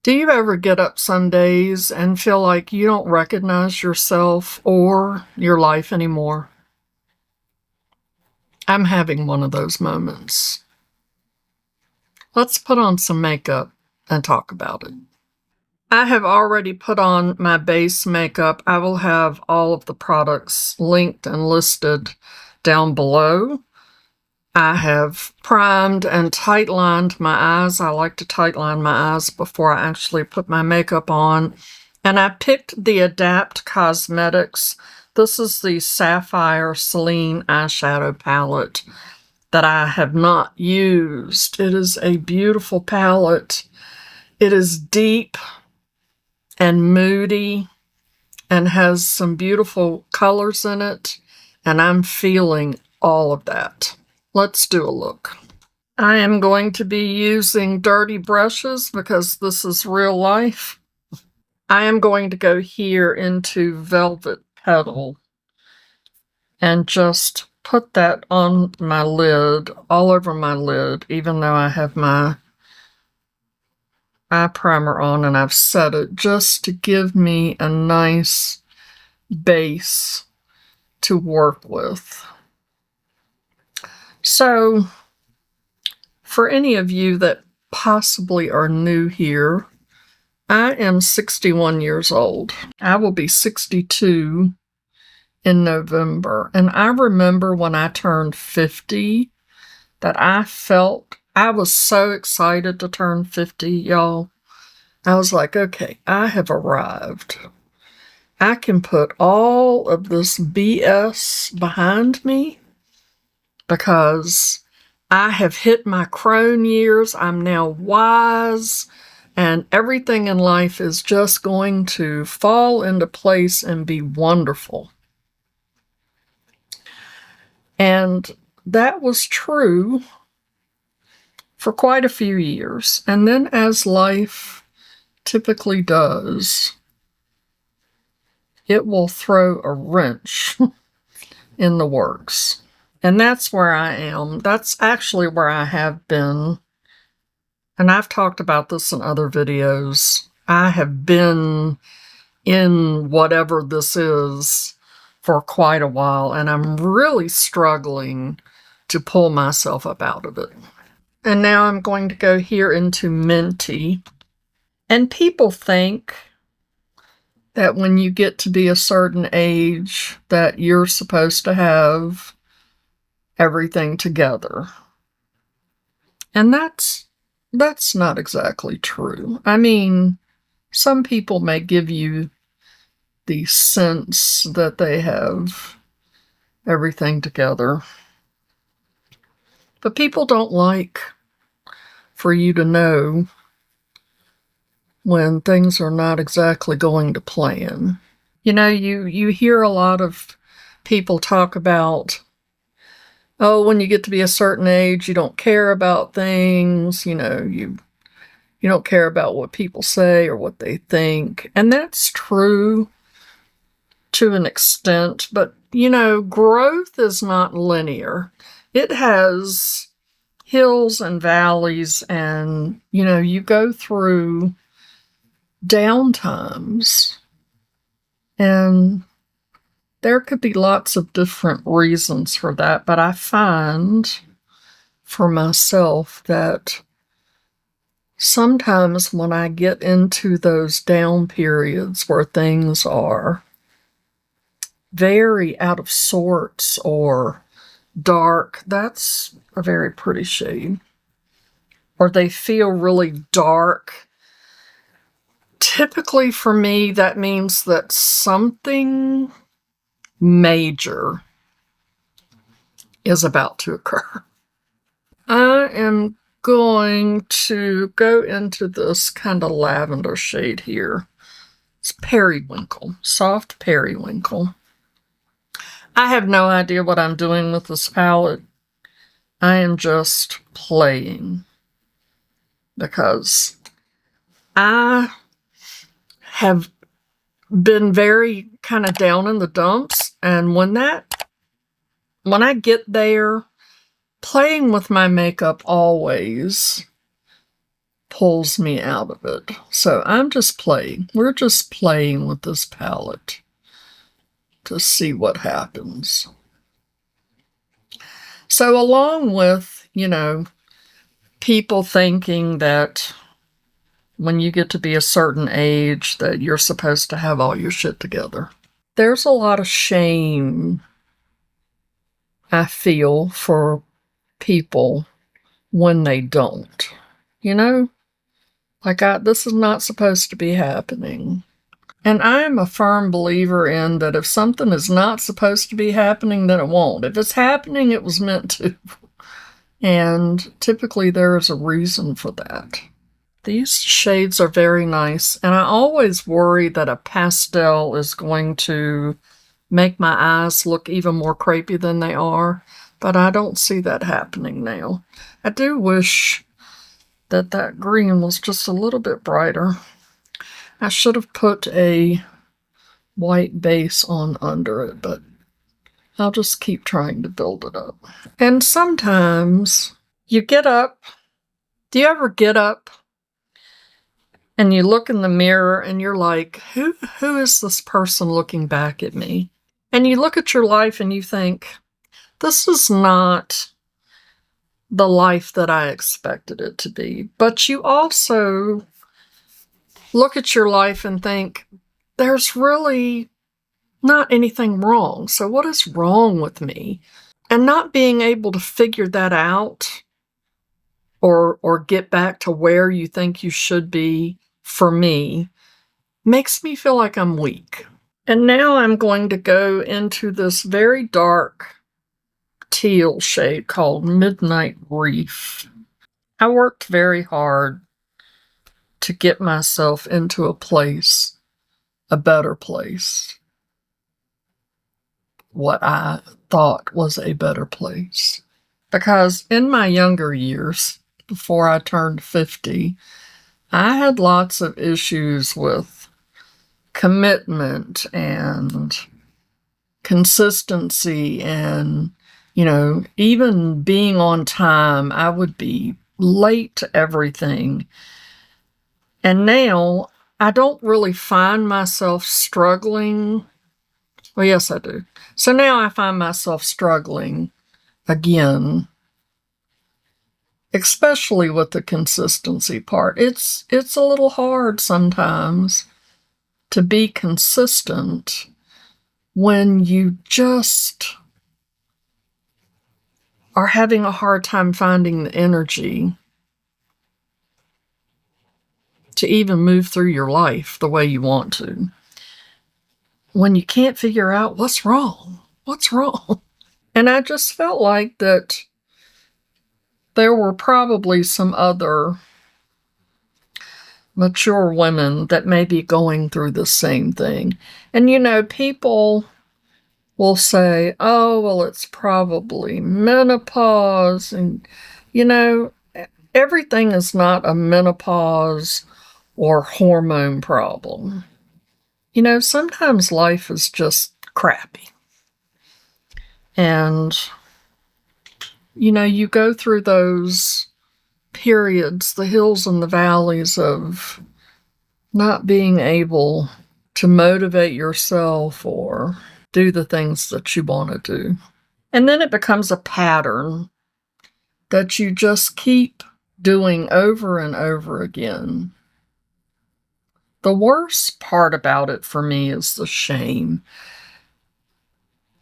Do you ever get up some days and feel like you don't recognize yourself or your life anymore? I'm having one of those moments. Let's put on some makeup and talk about it. I have already put on my base makeup. I will have all of the products linked and listed down below. I have primed and tight-lined my eyes. I like to tight-line my eyes before I actually put my makeup on. And I picked the Adapt Cosmetics. This is the Sapphire Celine eyeshadow palette that I have not used. It is a beautiful palette. It is deep and moody and has some beautiful colors in it. And I'm feeling all of that. Let's do a look. I am going to be using dirty brushes because this is real life. I am going to go here into Velvet Petal and just put that on my lid, all over my lid, even though I have my eye primer on and I've set it just to give me a nice base to work with. So, for any of you that possibly are new here, I am 61 years old. I will be 62 in November. And I remember when I turned 50 that I was so excited to turn 50, y'all. I was like, okay, I have arrived. I can put all of this BS behind me because I have hit my crone years. I'm now wise, and everything in life is just going to fall into place and be wonderful. And that was true for quite a few years. And then, as life typically does, it will throw a wrench in the works. And that's where I am. That's actually where I have been. And I've talked about this in other videos. I have been in whatever this is for quite a while, and I'm really struggling to pull myself up out of it. And now I'm going to go here into Minty. And people think that when you get to be a certain age that you're supposed to have everything together. And that's not exactly true. I mean, some people may give you the sense that they have everything together. But people don't like for you to know when things are not exactly going to plan. You know, you hear a lot of people talk about, oh, when you get to be a certain age, you don't care about things, you know, you don't care about what people say or what they think. And that's true to an extent, but, you know, growth is not linear. It has hills and valleys, and, you know, you go through down times, and there could be lots of different reasons for that, but I find for myself that sometimes when I get into those down periods where things are very out of sorts or dark, that's a very pretty shade, or they feel really dark. Typically for me, that means that something major is about to occur. I am going to go into this kind of lavender shade here. It's periwinkle, soft periwinkle. I have no idea what I'm doing with this palette. I am just playing because I have been very kind of down in the dumps, and when I get there, playing with my makeup always pulls me out of it. So I'm just playing. We're just playing with this palette to see what happens. So along with, people thinking that when you get to be a certain age that you're supposed to have all your shit together, there's a lot of shame I feel for people when they don't. Like this is not supposed to be happening. And I am a firm believer in that if something is not supposed to be happening, then it won't. If it's happening, it was meant to. And typically there is a reason for that. These shades are very nice, and I always worry that a pastel is going to make my eyes look even more crepey than they are, but I don't see that happening now. I do wish that green was just a little bit brighter. I should have put a white base on under it, but I'll just keep trying to build it up. And sometimes you get up. Do you ever get up and you look in the mirror and you're like, who is this person looking back at me? And you look at your life and you think, this is not the life that I expected it to be. But you also look at your life and think, there's really not anything wrong. So what is wrong with me? And not being able to figure that out or get back to where you think you should be, for me, makes me feel like I'm weak. And now I'm going to go into this very dark teal shade called Midnight Reef. I worked very hard to get myself into a place, a better place. What I thought was a better place. Because in my younger years, before I turned 50, I had lots of issues with commitment and consistency and, even being on time. I would be late to everything. And now I don't really find myself struggling. Well, yes, I do. So now I find myself struggling again, especially with the consistency part. It's a little hard sometimes to be consistent when you just are having a hard time finding the energy to even move through your life the way you want to. When you can't figure out what's wrong. And I just felt like that there were probably some other mature women that may be going through the same thing. And people will say, oh, well, it's probably menopause. And, everything is not a menopause or hormone problem. Sometimes life is just crappy. And, you go through those periods, the hills and the valleys of not being able to motivate yourself or do the things that you want to do. And then it becomes a pattern that you just keep doing over and over again. The worst part about it for me is the shame.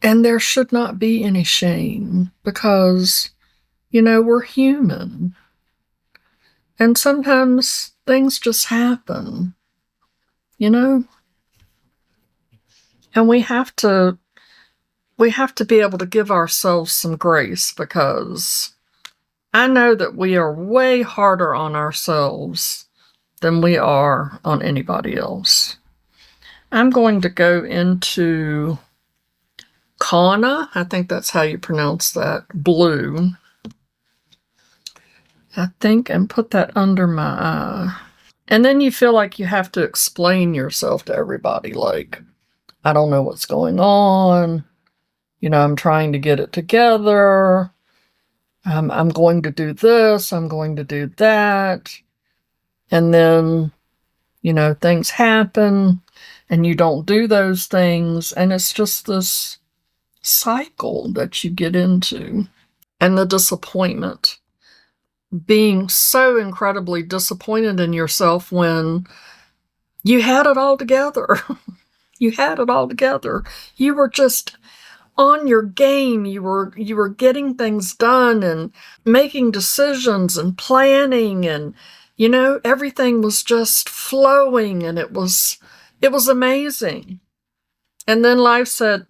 And there should not be any shame because, we're human. And sometimes things just happen, And we have to be able to give ourselves some grace, because I know that we are way harder on ourselves than we are on anybody else. I'm going to go into Kana, I think that's how you pronounce that, blue. I think, and put that under my eye. And then you feel like you have to explain yourself to everybody, like, I don't know what's going on. I'm trying to get it together. I'm going to do this. I'm going to do that. And then, things happen and you don't do those things. And it's just this cycle that you get into. And the disappointment. Being so incredibly disappointed in yourself when you had it all together. You had it all together. You were just on your game. You were getting things done and making decisions and planning, and everything was just flowing, and it was amazing. And then life said,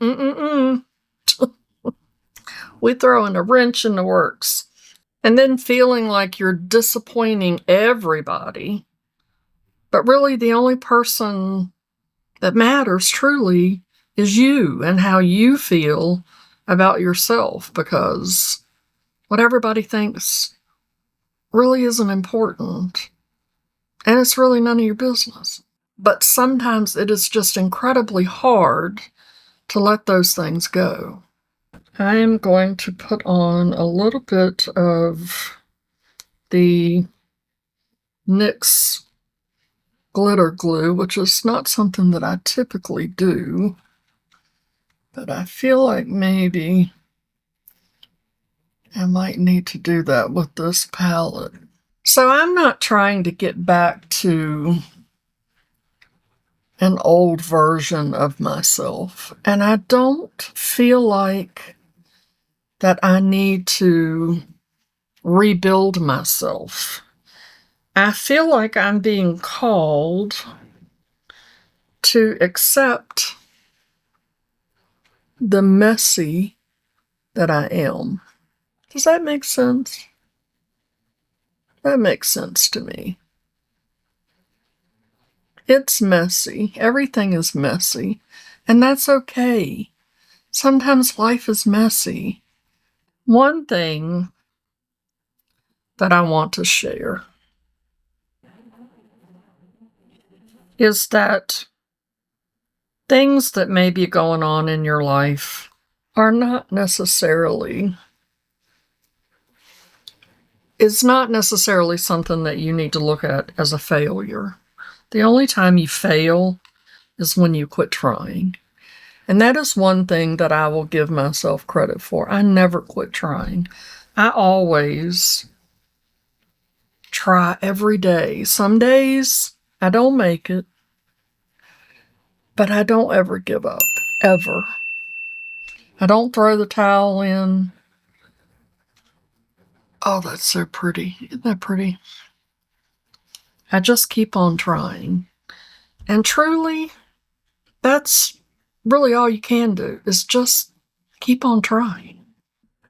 we throwing a wrench in the works. And then feeling like you're disappointing everybody. But really the only person that matters truly is you and how you feel about yourself, because what everybody thinks really isn't important, and it's really none of your business. But sometimes it is just incredibly hard to let those things go. I am going to put on a little bit of the NYX glitter glue, which is not something that I typically do, but I feel like maybe I might need to do that with this palette. So I'm not trying to get back to an old version of myself, and I don't feel like that I need to rebuild myself. I feel like I'm being called to accept the messy that I am. Does that make sense? That makes sense to me. It's messy. Everything is messy. And that's okay. Sometimes life is messy. One thing that I want to share is that things that may be going on in your life are not necessarily, it's not necessarily something that you need to look at as a failure. The only time you fail is when you quit trying. And that is one thing that I will give myself credit for. I never quit trying. I always try every day. Some days I don't make it, but I don't ever give up, ever. I don't throw the towel in. Oh, that's so pretty. Isn't that pretty? I just keep on trying. And truly, that's really all you can do, is just keep on trying.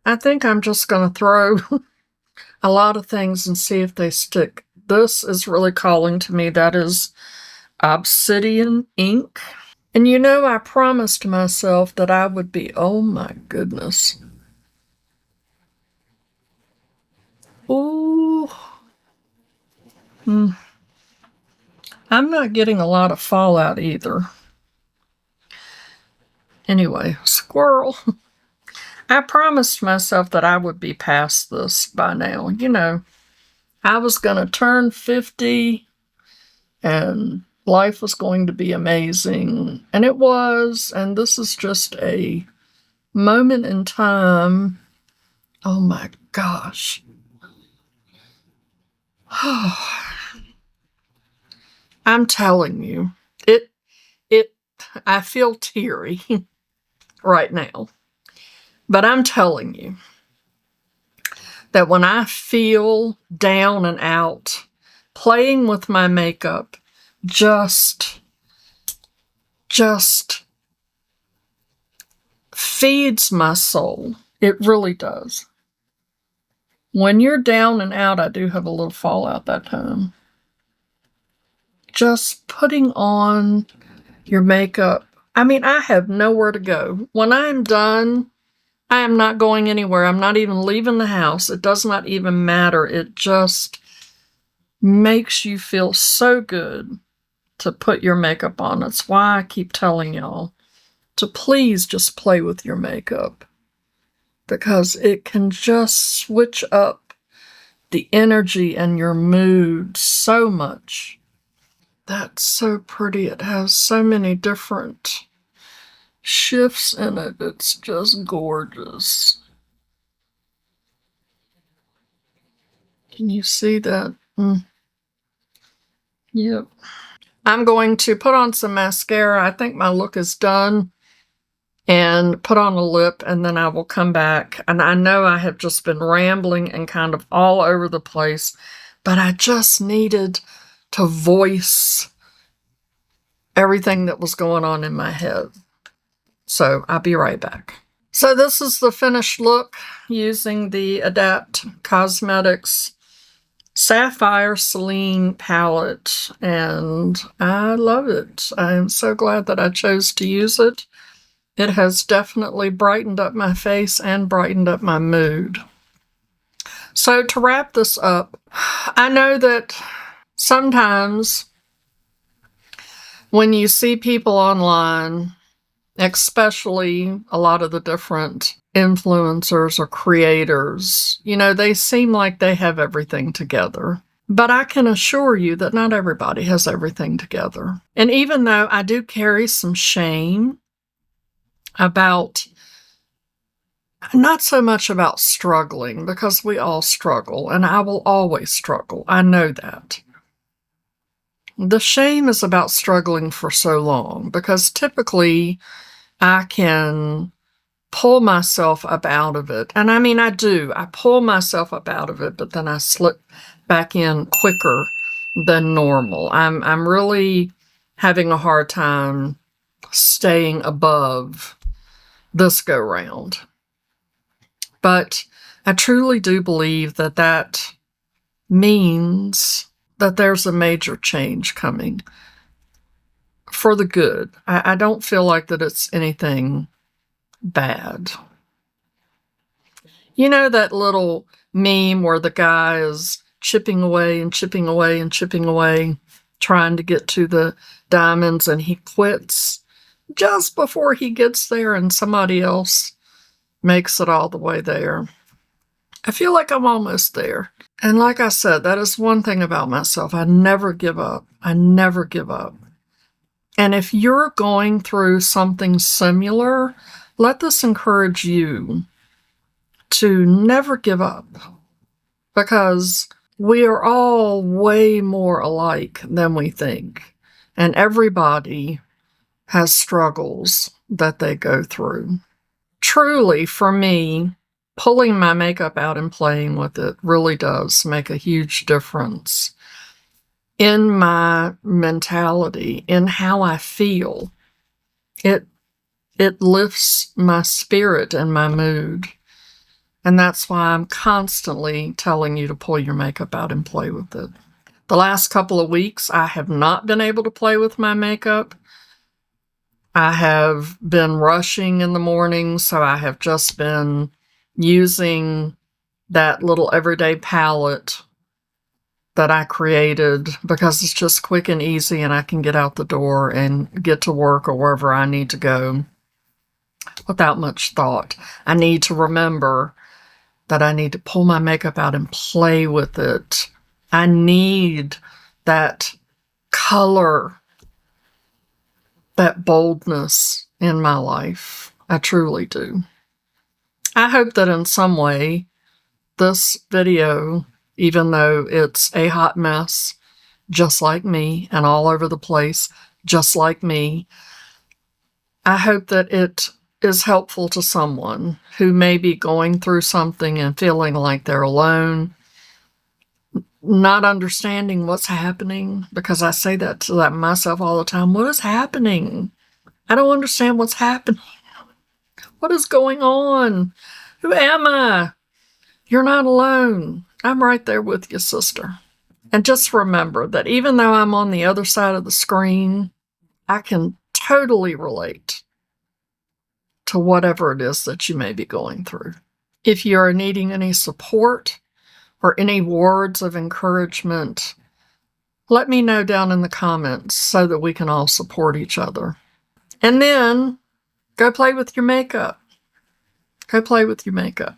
I think I'm just going to throw a lot of things and see if they stick. This is really calling to me. That is obsidian ink. And I promised myself that I would be, oh my goodness. Ooh. I'm not getting a lot of fallout either. Anyway, squirrel. I promised myself that I would be past this by now. I was going to turn 50 and life was going to be amazing. And it was. And this is just a moment in time. Oh my gosh. I'm telling you, I feel teary right now. But I'm telling you that when I feel down and out, playing with my makeup just feeds my soul. It really does. When you're down and out, I do have a little fallout that time. Just putting on your makeup. I mean, I have nowhere to go. When I'm done, I am not going anywhere. I'm not even leaving the house. It does not even matter. It just makes you feel so good to put your makeup on. That's why I keep telling y'all to please just play with your makeup, because it can just switch up the energy and your mood so much. That's so pretty. It has so many different shifts in it. It's just gorgeous. Can you see that? Yep. I'm going to put on some mascara. I think my look is done. And put on a lip, and then I will come back. And I know I have just been rambling and kind of all over the place, but I just needed to voice everything that was going on in my head. So I'll be right back. So this is the finished look using the Adapt Cosmetics Sapphire Celine palette, and I love it. I am so glad that I chose to use it. It has definitely brightened up my face and brightened up my mood. So to wrap this up, I know that sometimes when you see people online, especially a lot of the different influencers or creators, you know, they seem like they have everything together. But I can assure you that not everybody has everything together. And even though I do carry some shame about, not so much about struggling, because we all struggle, and I will always struggle. I know that. The shame is about struggling for so long, because typically I can pull myself up out of it. And I mean, I do. I pull myself up out of it, but then I slip back in quicker than normal. I'm really having a hard time staying above this go round. But I truly do believe that that means that there's a major change coming for the good. I don't feel like that it's anything bad. You know that little meme where the guy is chipping away and chipping away and chipping away, trying to get to the diamonds, and he quits just before he gets there, and somebody else makes it all the way there. I feel like I'm almost there. And like I said, that is one thing about myself. I never give up. I never give up. And if you're going through something similar, let this encourage you to never give up, because we are all way more alike than we think. And everybody has struggles that they go through. Truly, for me, pulling my makeup out and playing with it really does make a huge difference in my mentality, in how I feel. It lifts my spirit and my mood. And that's why I'm constantly telling you to pull your makeup out and play with it. The last couple of weeks, I have not been able to play with my makeup. I have been rushing in the morning, so I have just been using that little everyday palette that I created, because it's just quick and easy, and I can get out the door and get to work or wherever I need to go without much thought. I need to remember that I need to pull my makeup out and play with it. I need that color, that boldness in my life. I truly do. I hope that in some way, this video, even though it's a hot mess, just like me, and all over the place, just like me, I hope that it is helpful to someone who may be going through something and feeling like they're alone, not understanding what's happening, because I say that to myself all the time. What is happening? I don't understand what's happening. What is going on? Who am I? You're not alone. I'm right there with you, sister. And just remember that even though I'm on the other side of the screen, I can totally relate to whatever it is that you may be going through. If you are needing any support or any words of encouragement, let me know down in the comments so that we can all support each other. And then go play with your makeup. Go play with your makeup.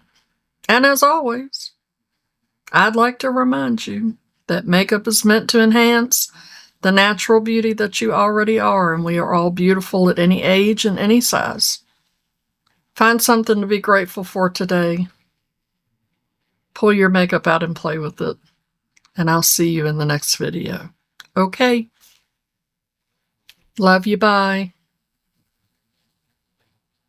And as always, I'd like to remind you that makeup is meant to enhance the natural beauty that you already are, and we are all beautiful at any age and any size. Find something to be grateful for today. Pull your makeup out and play with it. And I'll see you in the next video. Okay. Love you. Bye.